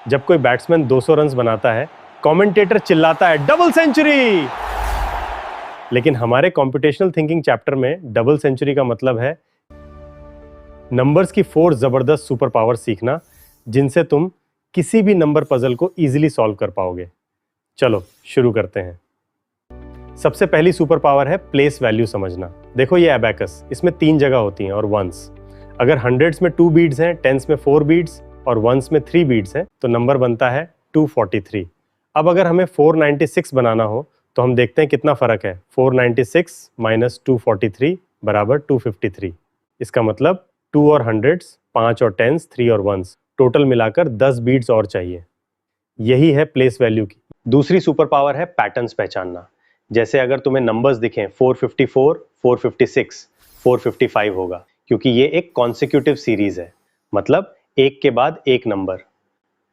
जब कोई batsman 200 runs बनाता है, कमेंटेटर चिल्लाता है डबल सेंचुरी। लेकिन हमारे कॉम्पिटिशनल थिंकिंग चैप्टर में डबल सेंचुरी का मतलब है नंबर्स की 4 जबरदस्त सुपर पावर सीखना, जिनसे तुम किसी भी नंबर पजल को इजीली सॉल्व कर पाओगे। चलो शुरू करते हैं। सबसे पहली सुपर पावर है प्लेस वैल्यू समझना। देखो ये एबैकस, इसमें 3 जगह होती हैं और वंस। अगर हंड्रेड्स में 2 बीड्स हैं, टेंस में 4 बीड्स और वंस में 3 बीड्स हैं, तो नंबर बनता है 243। अब अगर हमें 496 बनाना हो तो हम देखते हैं कितना फर्क है। 496 माइनस 243 बराबर 253। इसका मतलब 2 और हंड्रेड्स, 5 और टेंस, 3 और वंस, टोटल मिलाकर 10 बीड्स और चाहिए। यही है प्लेस वैल्यू की। दूसरी सुपर पावर है पैटर्न्स पहचानना। जैसे अगर तुम्हें नंबर्स दिखें 454, 456, 455 होगा, क्योंकि ये एक कॉन्सिक्यूटिव सीरीज है, मतलब एक के बाद एक नंबर।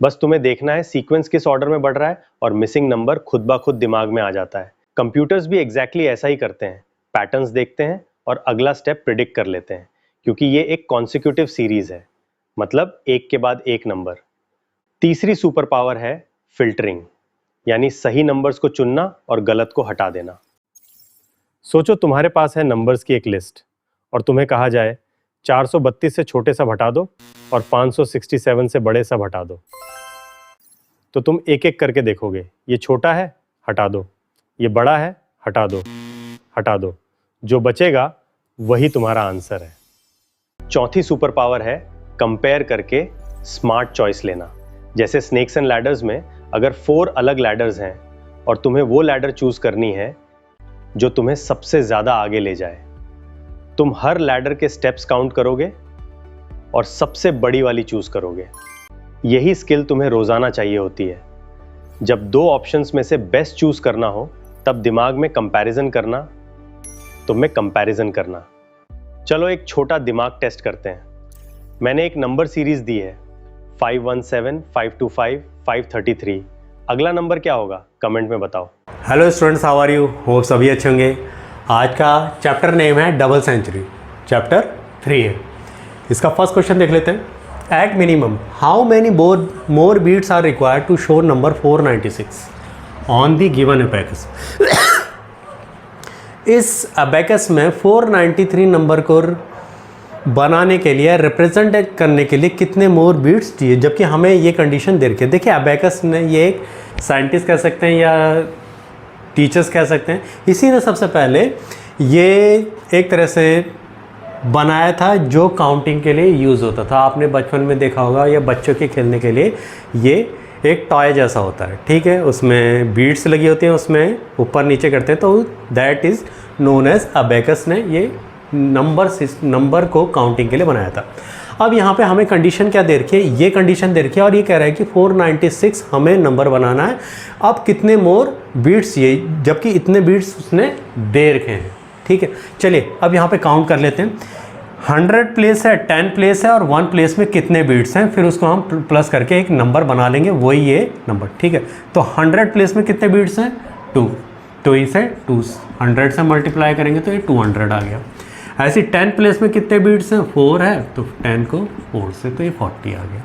बस तुम्हें देखना है सीक्वेंस किस ऑर्डर में बढ़ रहा है और मिसिंग नंबर खुद ब खुद दिमाग में आ जाता है। कंप्यूटर्स भी एग्जैक्टली ऐसा ही करते हैं, पैटर्न्स देखते हैं और अगला स्टेप प्रिडिक्ट कर लेते हैं, क्योंकि ये एक कॉन्सिक्यूटिव सीरीज है, मतलब एक के बाद एक नंबर। तीसरी सुपर पावर है फिल्टरिंग, यानी सही नंबर्स को चुनना और गलत को हटा देना। सोचो तुम्हारे पास है नंबर्स की एक लिस्ट और तुम्हें कहा जाए 432 से छोटे सब हटा दो और 567 से बड़े सब हटा दो। तो तुम एक एक करके देखोगे, ये छोटा है हटा दो, ये बड़ा है हटा दो, हटा दो, जो बचेगा वही तुम्हारा आंसर है। चौथी सुपर पावर है कंपेयर करके स्मार्ट चॉइस लेना। जैसे स्नेक्स एंड लैडर्स में अगर 4 अलग लैडर्स हैं और तुम्हें वो लैडर चूज करनी है जो तुम्हें सबसे ज्यादा आगे ले जाए, तुम हर लैडर के स्टेप्स काउंट करोगे और सबसे बड़ी वाली चूज करोगे। यही स्किल तुम्हें रोजाना चाहिए होती है। जब 2 ऑप्शंस में से बेस्ट चूज करना हो, तब दिमाग में कंपैरिजन करना, तुम्हें कंपैरिजन करना। चलो एक छोटा दिमाग टेस्ट करते हैं। मैंने एक नंबर सीरीज दी है 517, 525, 533। अगला नंबर क्या होगा, कमेंट में बताओ। Hello students, how are you? Hope सभी अच्छे होंगे। आज का चैप्टर नेम है डबल सेंचुरी, चैप्टर 3 है। इसका फर्स्ट क्वेश्चन देख लेते हैं। At minimum how many more beads are required to show number 496 on the given abacus. इस अबैकस में 493 नंबर को बनाने के लिए, रिप्रेजेंट करने के लिए कितने मोर बीट्स चाहिए, जबकि हमें ये कंडीशन दे रखी है। देखिए अबैकस ने, ये एक साइंटिस्ट कह सकते हैं या टीचर्स कह सकते हैं, इसी ने सबसे पहले ये एक तरह से बनाया था जो काउंटिंग के लिए यूज़ होता था। आपने बचपन में देखा होगा, या बच्चों के खेलने के लिए ये एक टॉय जैसा होता है, ठीक है। उसमें बीट्स लगी होती हैं, उसमें ऊपर नीचे करते हैं, तो that is known as abacus ने ये नंबर को काउंटिंग के लिए बनाया था। अब यहाँ पे हमें कंडीशन क्या दे रखी है, ये कंडीशन दे रखी है और ये कह रहा है कि 496 हमें नंबर बनाना है। अब कितने मोर बीट्स ये, जबकि इतने बीट्स उसने दे रखे हैं, ठीक है। चलिए अब यहाँ पे काउंट कर लेते हैं। 100 प्लेस है, 10 प्लेस है और 1 प्लेस में कितने बीट्स हैं, फिर उसको हम प्लस करके एक नंबर बना लेंगे, वही ये नंबर, ठीक है। तो 100 प्लेस में कितने बीट्स हैं, 2, तो इसे 100 से मल्टीप्लाई करेंगे तो ये 200 आ गया। ऐसे 10 प्लेस में कितने बीट्स हैं, 4 है, तो 10 को 4 से तो ये 40 आ गया।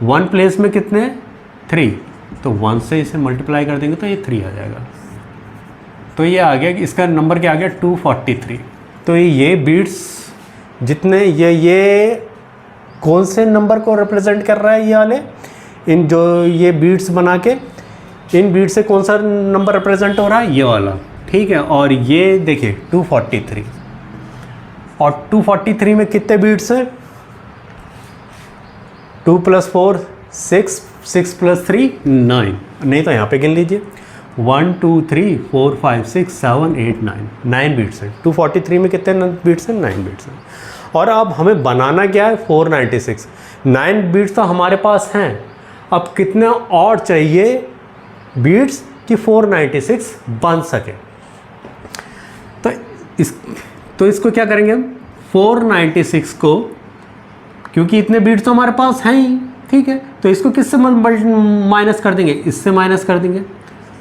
1 प्लेस में कितने, 3, तो 1 से इसे मल्टीप्लाई कर देंगे तो ये 3 आ जाएगा। तो ये आ गया, इसका नंबर क्या आ गया, 243। तो ये बीट्स जितने, ये कौन से नंबर को रिप्रेजेंट कर रहा है, ये वाले, इन जो ये बीट्स बना के, इन बीट्स से कौन सा नंबर रिप्रेजेंट हो रहा है, ये वाला, ठीक है। और ये देखिए 243, और 243 में कितने बीट्स हैं, 2 + 4 6, 6 + 3 9, नहीं तो यहाँ पे गिन लीजिए 1 2 3 4 5 6 7 8 9 बीट्स हैं। 243 में कितने बीट्स हैं, 9 बीट्स हैं। और अब हमें बनाना क्या है, 496। 9 बीट्स तो हमारे पास हैं, अब कितने और चाहिए बीट्स कि 496 बन सके। तो इसको क्या करेंगे हम, 496 को, क्योंकि इतने बीट्स तो हमारे पास हैं ही, ठीक है, तो इसको किससे माइनस कर देंगे, इससे माइनस कर देंगे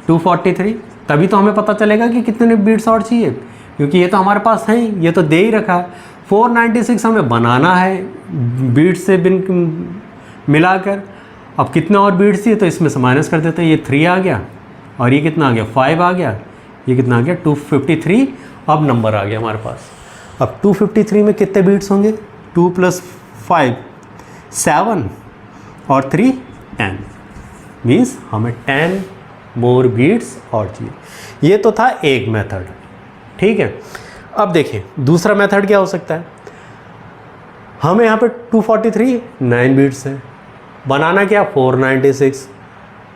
243, तभी तो हमें पता चलेगा कि कितने बीट्स और चाहिए, क्योंकि ये तो हमारे पास है ही, ये तो दे ही रखा है। 496 हमें बनाना है बीट्स से मिलाकर, अब कितने और बीट्स दिए, तो इसमें से माइनस कर देते हैं, ये 3 आ गया और ये कितना आ गया 5 आ गया, ये कितना आ गया 253। अब नंबर आ गया हमारे पास। अब 253 में कितने बीट्स होंगे, 2 + 5 7 और 3 10, मीन्स हमें 10 मोर बीट्स और चाहिए। ये तो था एक मेथड, ठीक है। अब देखिए दूसरा मेथड क्या हो सकता है, हमें यहाँ पे 243 9 बीट्स हैं, बनाना क्या 496।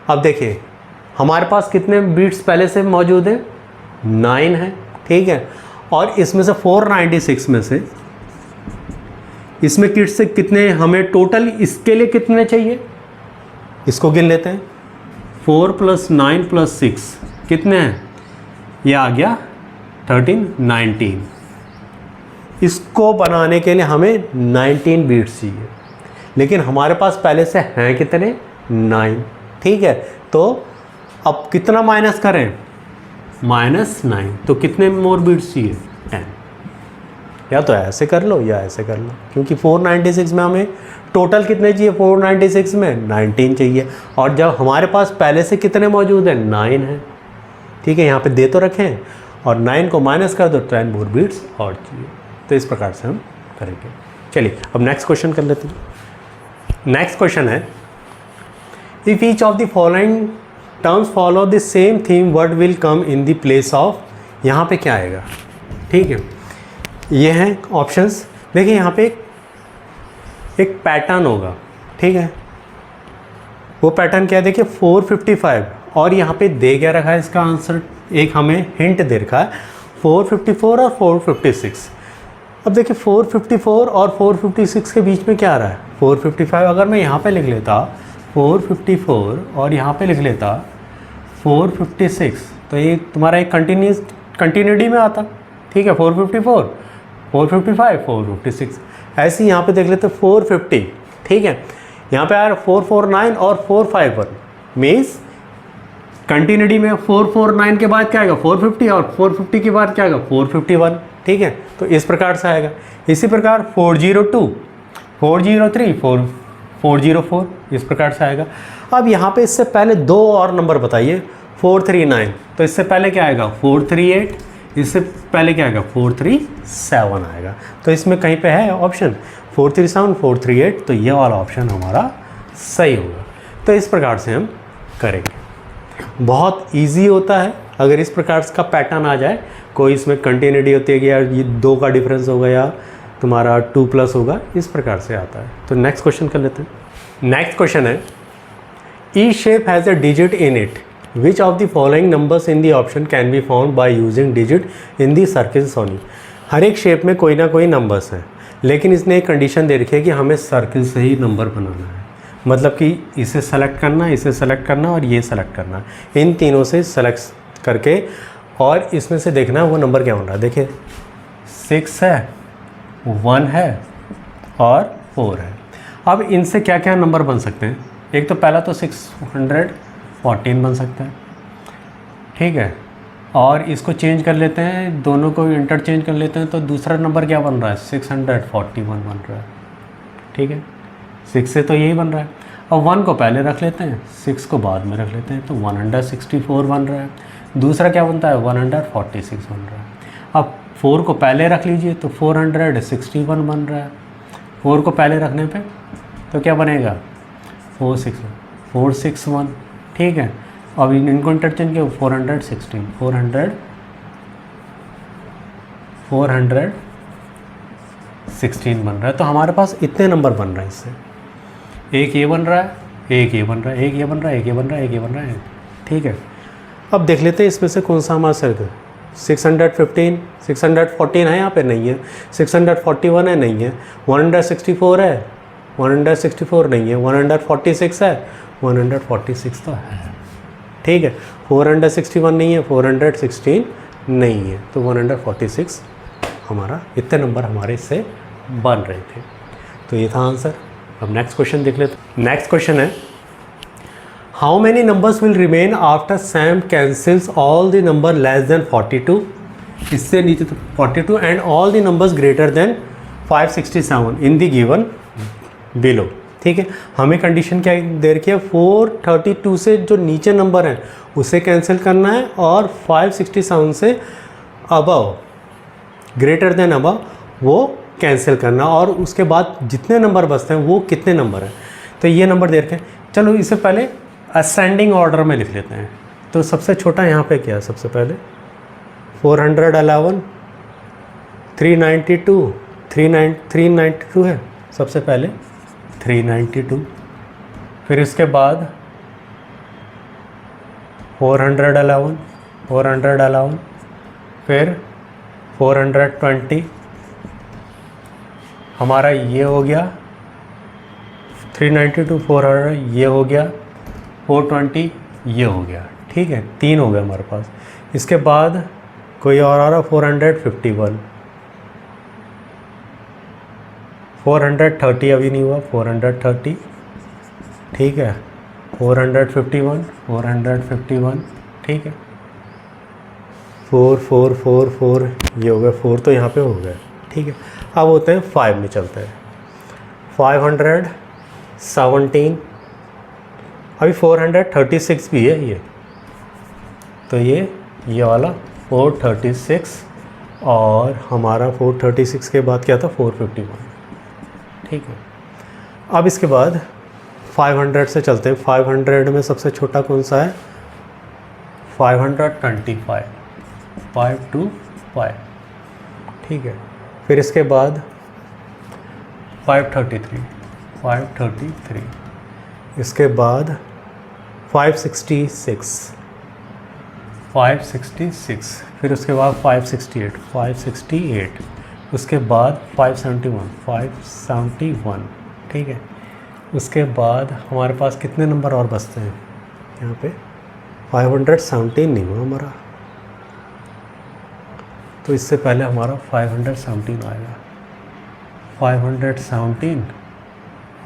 अब देखिए हमारे पास कितने बीट्स पहले से मौजूद हैं, 9 है, ठीक है। और इसमें से 496 में से इसमें किट्स से कितने हमें टोटल इसके लिए कितने चाहिए, इसको गिन लेते हैं। 4 + 9 + 6 कितने हैं, ये आ गया 13 19। इसको बनाने के लिए हमें 19 बीट्स चाहिए, लेकिन हमारे पास पहले से हैं कितने 9, ठीक है। तो अब कितना माइनस करें, -9, तो कितने मोर बीट्स चाहिए 10। या तो ऐसे कर लो या ऐसे कर लो, क्योंकि 496 में हमें टोटल कितने चाहिए, 496 में 19 चाहिए, और जब हमारे पास पहले से कितने मौजूद हैं 9 है, ठीक है। यहाँ पे दे तो रखें और 9 को माइनस कर दो, 10 मोर बीट्स और चाहिए। तो इस प्रकार से हम करेंगे। चलिए अब नेक्स्ट क्वेश्चन कर लेते हैं। नेक्स्ट क्वेश्चन है, if each of the following terms follow the same theme word will come in the place of, यहाँ पे क्या आएगा, ठीक है। ये हैं ऑप्शंस। देखिए यहाँ पे एक पैटर्न होगा, ठीक है। वो पैटर्न क्या है, देखिए 455, और यहाँ पे दे क्या रखा है, इसका आंसर एक हमें हिंट दे रखा है 454 और 456। अब देखिए 454 और 456 के बीच में क्या आ रहा है, 455। अगर मैं यहाँ पे लिख लेता 454 और यहाँ पे लिख लेता 456, तो ये तुम्हारा एक कंटिन्यूटी में आता, ठीक है। 454 455 456, ऐसे ही यहाँ पे देख लेते 450, ठीक है। यहाँ पे आ रहा 449 और 451, मीन्स कंटिन्यूटी में 449 के बाद क्या आएगा 450 और 450 के बाद क्या आएगा 451, ठीक है। तो इस प्रकार से आएगा। इसी प्रकार 402 403 404 इस प्रकार से आएगा। अब यहाँ पे इससे पहले दो और नंबर बताइए, 439, तो इससे पहले क्या आएगा 438, इससे पहले क्या आएगा 437 आएगा। तो इसमें कहीं पे है ऑप्शन 437 438, तो ये वाला ऑप्शन हमारा सही होगा। तो इस प्रकार से हम करेंगे। बहुत इजी होता है अगर इस प्रकार का पैटर्न आ जाए। कोई इसमें कंटिन्यूटी होती है कि यार ये 2 का डिफरेंस होगा या तुम्हारा 2+ होगा, इस प्रकार से आता है। तो नेक्स्ट क्वेश्चन कर लेते हैं। नेक्स्ट क्वेश्चन है, each shape has a digit in it, which of the following numbers in the option can be found by using digit in the circle Sony. हर एक शेप में कोई ना कोई नंबर्स हैं, लेकिन इसने एक कंडीशन दे रखी है कि हमें सर्किल से ही नंबर बनाना है। मतलब कि इसे सेलेक्ट करना, इसे सेलेक्ट करना और ये सेलेक्ट करना, इन तीनों से सेलेक्ट करके और इसमें से देखना वो नंबर क्या बन रहा है। देखिए 6 है, 1 है और 4 है। अब इनसे क्या क्या नंबर बन सकते हैं, एक तो पहला तो 614 बन सकता है, ठीक है। और इसको चेंज कर लेते हैं, दोनों को इंटरचेंज कर लेते हैं, तो दूसरा नंबर क्या बन रहा है 641 बन रहा है, ठीक है। 6 से तो यही बन रहा है। अब 1 को पहले रख लेते हैं, 6 को बाद में रख लेते हैं, तो 164 बन रहा है। दूसरा क्या बनता है 146 बन रहा है। अब 4 को पहले रख लीजिए तो 461 बन रहा है। 4 को पहले रखने पे तो क्या बनेगा 461, ठीक है। अब इनको इंटरचेंज किया 416 बन रहा है। तो हमारे पास इतने नंबर बन रहे हैं इससे, एक ये बन रहा है, एक ये बन रहा है, एक ये बन रहा है, एक ये बन रहा है, एक ये बन रहा है, ठीक है। अब देख लेते हैं इसमें से कौन सा हमारा सर्कल 614 है, यहाँ पे नहीं है। 641 है, नहीं है। 164 है, 164 नहीं है। 146 है, 146 तो है, ठीक है। 461 नहीं है, 416 नहीं है, तो 146 हमारा, इतने नंबर हमारे इससे बन रहे थे। तो ये था आंसर। अब नेक्स्ट क्वेश्चन देख लेते हैं। नेक्स्ट क्वेश्चन है, how many numbers will remain after Sam cancels all the number less than 42, इससे नीचे तो 42 and all the numbers greater than 567 in the given below. ठीक है, हमें कंडीशन क्या दे रखी है, 432 से जो नीचे नंबर है उसे कैंसिल करना है और 567 से अबव, ग्रेटर देन अबव, वो कैंसिल करना, और उसके बाद जितने नंबर बचते हैं वो कितने नंबर हैं। तो ये नंबर दे रखे हैं। चलो इससे पहले असेंडिंग ऑर्डर में लिख लेते हैं। तो सबसे छोटा यहाँ पे क्या है, सबसे पहले 411, 392, 392 है सबसे पहले, 392, फिर इसके बाद 411, 411, फिर 420, हमारा ये हो गया 392, 400 ये हो गया, 420 ये हो गया, ठीक है, 3 हो गया हमारे पास। इसके बाद कोई और आ रहा, 451, 430 अभी नहीं हुआ, 430, ठीक है, 451, 451, ठीक है, 4 4 4 4 ये हो गया, 4 तो यहाँ पे हो गया, ठीक है। अब होते हैं 5 में चलते हैं, 517, अभी 436 भी है ये, तो ये वाला 436, और हमारा 436 के बाद क्या था, 451, ठीक है। अब इसके बाद 500 से चलते हैं। 500 में सबसे छोटा कौन सा है, 525, 525, ठीक है। फिर इसके बाद 533, 533, इसके बाद 566, 566, फिर उसके बाद 568, 568, उसके बाद 571, 571, ठीक है। उसके बाद हमारे पास कितने नंबर और बचते हैं यहाँ पे, 517 नहीं हुआ हमारा, तो इससे पहले हमारा 517 आएगा, 517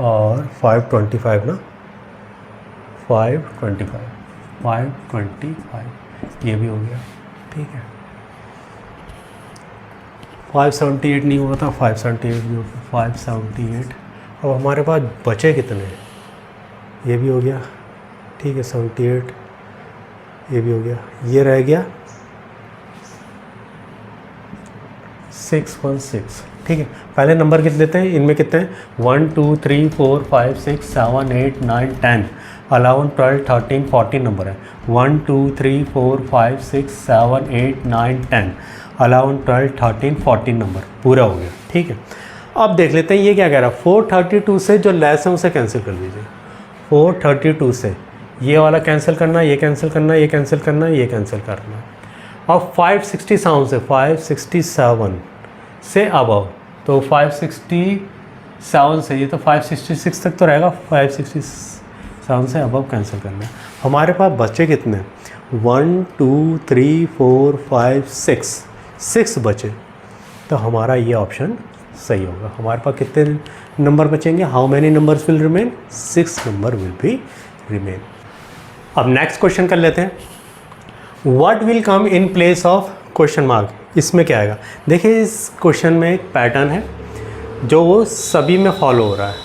और 525 ना, 525, 525 ये भी हो गया, ठीक है। 578 नहीं हुआ था, 578 भी हो गया, 578। अब हमारे पास बचे कितने हैं, ये भी हो गया, ठीक है, 78 ये भी हो गया, ये रह गया 616, ठीक है। पहले नंबर कितने लेते हैं, इनमें कितने हैं, 1 2 3 4 5 6 7 8 9 10, 11 12 13 14 नंबर है, 1 2 3 4 5 6 7 8 9 10, 11 12 13 14 नंबर पूरा हो गया, ठीक है। अब देख लेते हैं ये क्या कह रहा है, 432 से जो लेस है उसे कैंसिल कर दीजिए, 432 से ये वाला कैंसिल करना, ये कैंसिल करना, ये कैंसिल करना, ये कैंसिल करना। अब 567 से, 567 से अबव, तो 567 से ये तो 566 तक तो रहेगा, 567 से अबव कैंसिल करना है। हमारे पास बचे कितने, 1 2 3 4 5 6 बचे, तो हमारा ये ऑप्शन सही होगा। हमारे पास कितने नंबर बचेंगे, how many numbers will remain, 6 number will be remain. अब नेक्स्ट क्वेश्चन कर लेते हैं, what will come in place of question mark, इसमें क्या आएगा। देखिए इस क्वेश्चन में एक पैटर्न है जो वो सभी में फॉलो हो रहा है।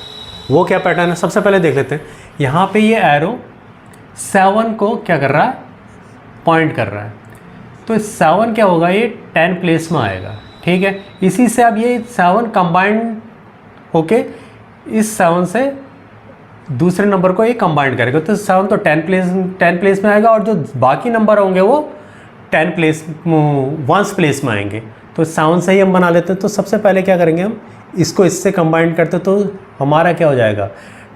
वो क्या पैटर्न है, सबसे पहले देख लेते हैं। यहाँ पे ये एरो 7 को क्या कर रहा है, पॉइंट कर रहा है, तो 7 क्या होगा, ये 10 प्लेस में आएगा, ठीक है। इसी से अब ये 7 कंबाइंड होके इस 7 से दूसरे नंबर को ये कंबाइंड करेगा, तो 7 तो 10 प्लेस में आएगा, और जो बाकी नंबर होंगे वो 10 प्लेस 1 प्लेस में आएंगे। तो 7 से ही हम बना लेते हैं। तो सबसे पहले क्या करेंगे, हम इसको इससे कंबाइंड करते तो हमारा क्या हो जाएगा,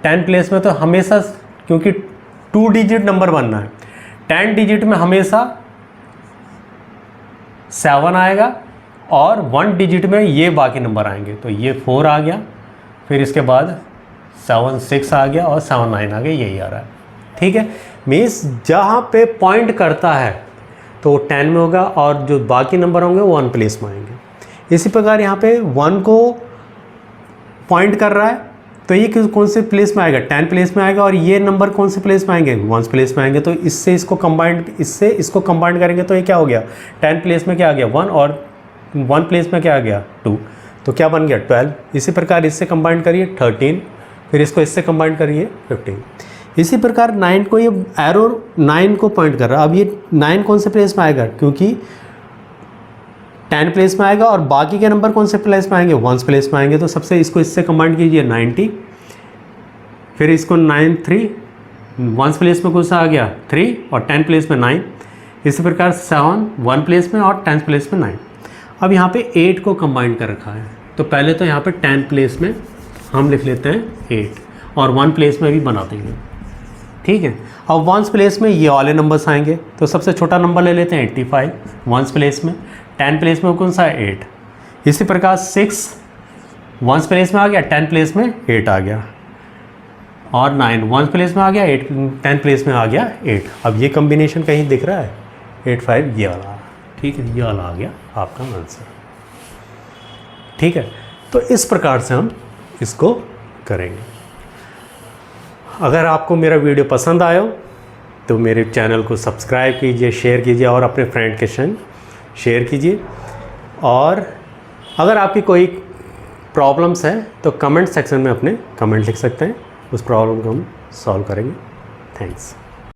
10 प्लेस में तो हमेशा, क्योंकि 2 डिजिट नंबर बनना है, 10 डिजिट में हमेशा 7 आएगा, और 1 डिजिट में ये बाकी नंबर आएंगे। तो ये 4 आ गया, फिर इसके बाद 7 6 आ गया, और 7 9 आ गया, यही आ रहा है, ठीक है। मीन्स जहाँ पे पॉइंट करता है तो वो 10 में होगा, और जो बाकी नंबर होंगे वो 1 प्लेस में आएंगे। इसी प्रकार यहाँ पे 1 को पॉइंट कर रहा है, तो ये कौन से प्लेस में आएगा, 10 प्लेस में आएगा, और ये नंबर कौन से प्लेस में आएंगे, 1 प्लेस में आएंगे। तो इससे इसको कंबाइंड करेंगे तो ये क्या हो गया, 10 प्लेस में क्या आ गया 1, और 1 प्लेस में क्या आ गया 2, तो क्या बन गया 12। इसी प्रकार इससे कंबाइंड करिए 13, फिर इसको इससे कंबाइन करिए 15। इसी प्रकार 9 को, ये एरो 9 को पॉइंट कर रहा है। अब ये 9 कौन से प्लेस में आएगा, क्योंकि 10 प्लेस में आएगा और बाकी के नंबर कौन से प्लेस में आएंगे, 1 प्लेस में आएंगे। तो सबसे इसको इससे कंबाइन कीजिए 90, फिर इसको 9 3, 1 प्लेस में कौन सा आ गया 3 और 10 प्लेस में 9। इसी प्रकार 7 1 प्लेस में और 10 प्लेस में 9। अब यहाँ पे 8 को कंबाइन कर रखा है, तो पहले तो यहाँ पे 10 प्लेस में हम लिख लेते हैं 8 और 1 प्लेस में भी बना देंगे, ठीक है। अब 1 प्लेस में ये वाले नंबर्स आएंगे, तो सबसे छोटा नंबर ले लेते हैं 85 1 प्लेस में। 10 प्लेस में कौन सा है 8। इसी प्रकार 6 1 प्लेस में आ गया, 10 प्लेस में 8 आ गया, और 9 1 प्लेस में आ गया, 8 10 प्लेस में आ गया 8। अब ये कम्बिनेशन कहीं दिख रहा है 8 5 ये वाला, ठीक है, ये वाला आ गया आपका आंसर, ठीक है। तो इस प्रकार से हम इसको करेंगे। अगर आपको मेरा वीडियो पसंद आया तो मेरे चैनल को सब्सक्राइब कीजिए, शेयर कीजिए और अपने फ्रेंड के संग शेयर कीजिए। और अगर आपकी कोई प्रॉब्लम्स है तो कमेंट सेक्शन में अपने कमेंट लिख सकते हैं, उस प्रॉब्लम को हम सॉल्व करेंगे। थैंक्स।